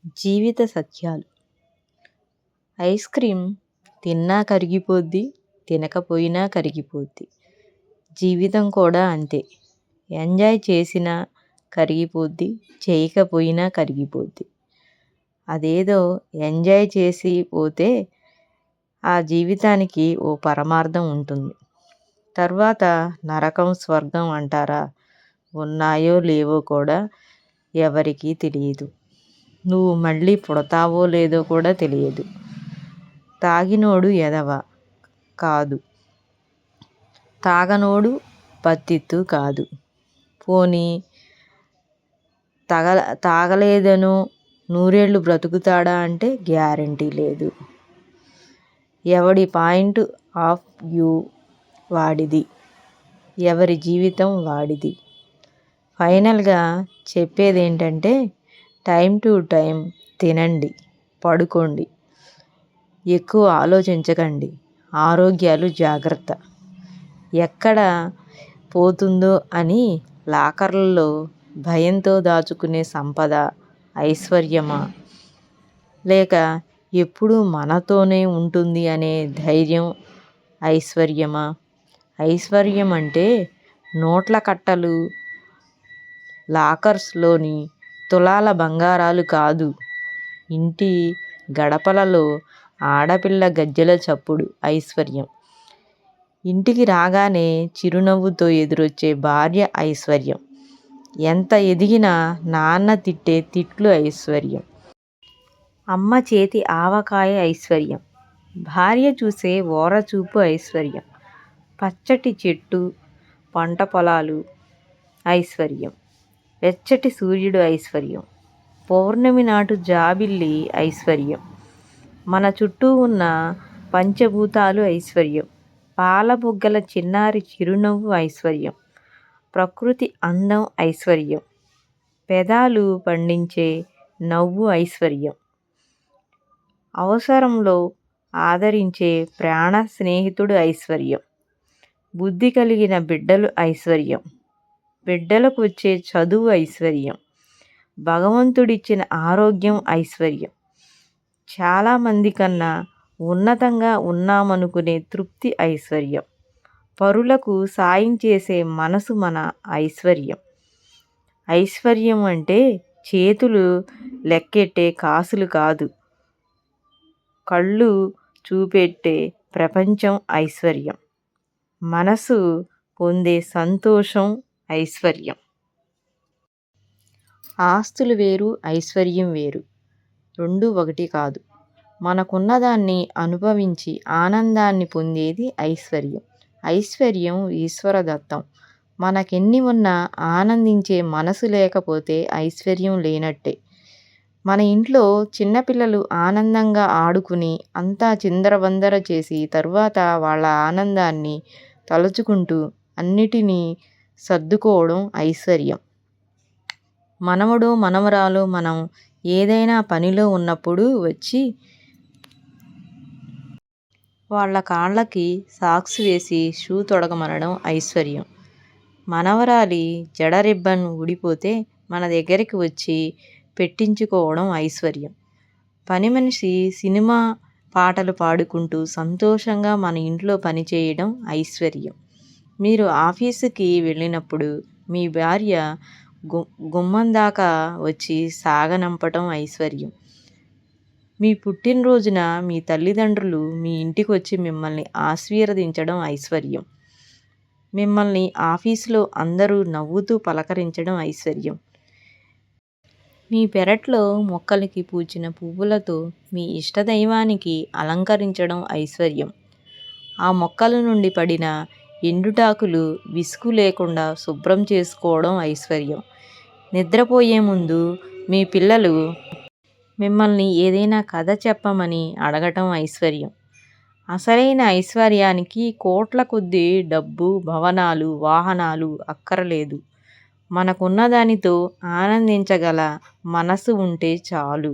జీవిత సత్యాలు. Ice cream తిన్నా కరిగిపోద్ది, తినకపోయినా కరిగిపోద్ది. జీవితం కూడా అంతే. ఎంజాయ్ చేసినా కరిగిపోద్ది, చేయకపోయినా కరిగిపోద్ది. అదేదో ఎంజాయ్ చేసి పోతే ఆ జీవితానికి ఓ పరమార్థం ఉంటుంది. తర్వాత నరకం, స్వర్గం అంటారా, ఉన్నాయో లేవో కూడా ఎవరికీ తెలియదు. నువ్వు మళ్ళీ పుడతావో లేదో కూడా తెలియదు. తాగినోడు ఎదవ కాదు, తాగనోడు పత్తిత్తు కాదు. పోనీ తాగలేదనో నూరేళ్ళు బ్రతుకుతాడా అంటే గ్యారంటీ లేదు. ఎవడి పాయింట్ ఆఫ్ వ్యూ వాడిది, ఎవరి జీవితం వాడిది. ఫైనల్గా చెప్పేదేంటంటే టైం టు టైం తినండి, పడుకోండి, ఎక్కువ ఆలోచించకండి. ఆరోగ్యాలు జాగ్రత్త. ఎక్కడ పోతుందో అని లాకర్లలో భయంతో దాచుకునే సంపద ఐశ్వర్యమా, లేక ఎప్పుడూ మనతోనే ఉంటుంది అనే ధైర్యం ఐశ్వర్యమా? ఐశ్వర్యం అంటే నోట్ల కట్టలు, లాకర్స్లోని తులాల బంగారాలు కాదు. ఇంటి గడపలలో ఆడపిల్ల గజ్జెల చప్పుడు ఐశ్వర్యం. ఇంటికి రాగానే చిరునవ్వుతో ఎదురొచ్చే భార్య ఐశ్వర్యం. ఎంత ఎదిగినా నాన్న తిట్టే తిట్లు ఐశ్వర్యం. అమ్మ చేతి ఆవకాయ ఐశ్వర్యం. భార్య చూసే ఓరచూపు ఐశ్వర్యం. పచ్చటి చెట్టు, పంట పొలాలు ఐశ్వర్యం. వెచ్చటి సూర్యుడు ఐశ్వర్యం. పౌర్ణమి నాటు జాబిల్లి ఐశ్వర్యం. మన చుట్టూ ఉన్న పంచభూతాలు ఐశ్వర్యం. పాల బుగ్గల చిన్నారి చిరునవ్వు ఐశ్వర్యం. ప్రకృతి అందం ఐశ్వర్యం. పెదాలు పండించే నవ్వు ఐశ్వర్యం. అవసరంలో ఆదరించే ప్రాణ స్నేహితుడు ఐశ్వర్యం. బుద్ధి కలిగిన బిడ్డలు ఐశ్వర్యం. బిడ్డలకు వచ్చే చదువు ఐశ్వర్యం. భగవంతుడిచ్చిన ఆరోగ్యం ఐశ్వర్యం. చాలామంది కన్నా ఉన్నతంగా ఉన్నామనుకునే తృప్తి ఐశ్వర్యం. పరులకు సాయం చేసే మనసు మన ఐశ్వర్యం. ఐశ్వర్యం అంటే చేతులు లెక్కెట్టే కాసులు కాదు, కళ్ళు చూపెట్టే ప్రపంచం ఐశ్వర్యం. మనసు పొందే సంతోషం ఐశ్వర్యం. ఆస్తులు వేరు, ఐశ్వర్యం వేరు. రెండు ఒకటి కాదు. మనకున్నదాన్ని అనుభవించి ఆనందాన్ని పొందేది ఐశ్వర్యం. ఐశ్వర్యం ఈశ్వరదత్తం. మనకెన్ని ఉన్నా ఆనందించే మనసు లేకపోతే ఐశ్వర్యం లేనట్టే. మన ఇంట్లో చిన్నపిల్లలు ఆనందంగా ఆడుకుని అంతా చిందరవందర చేసి తరువాత వాళ్ళ ఆనందాన్ని తలుచుకుంటూ అన్నిటినీ సర్దుకోవడం ఐశ్వర్యం. మనవడో మనవరాలో మనం ఏదైనా పనిలో ఉన్నప్పుడు వచ్చి వాళ్ళ కాళ్ళకి సాక్స్ వేసి షూ తొడగమనడం ఐశ్వర్యం. మనవరాలి జడ రిబ్బన్ ఊడిపోతే మన దగ్గరికి వచ్చి పెట్టించుకోవడం ఐశ్వర్యం. పని మనిషి సినిమా పాటలు పాడుకుంటూ సంతోషంగా మన ఇంట్లో పనిచేయడం ఐశ్వర్యం. మీరు ఆఫీసుకి వెళ్ళినప్పుడు మీ భార్య గుమ్మం దాకా వచ్చి సాగనంపటం ఐశ్వర్యం. మీ పుట్టినరోజున మీ తల్లిదండ్రులు మీ ఇంటికి వచ్చి మిమ్మల్ని ఆశీర్వదించడం ఐశ్వర్యం. మిమ్మల్ని ఆఫీసులో అందరూ నవ్వుతూ పలకరించడం ఐశ్వర్యం. మీ పెరట్లో మొక్కలకి పూచిన పువ్వులతో మీ ఇష్టదైవానికి అలంకరించడం ఐశ్వర్యం. ఆ మొక్కల నుండి పడిన ఎండుటాకులు విసుగు లేకుండా శుభ్రం చేసుకోవడం ఐశ్వర్యం. నిద్రపోయే ముందు మీ పిల్లలు మిమ్మల్ని ఏదైనా కథ చెప్పమని అడగటం ఐశ్వర్యం. అసలైన ఐశ్వర్యానికి కోట్ల కొద్దీ డబ్బు, భవనాలు, వాహనాలు అక్కరలేదు. మనకున్నదానితో ఆనందించగల మనసు ఉంటే చాలు.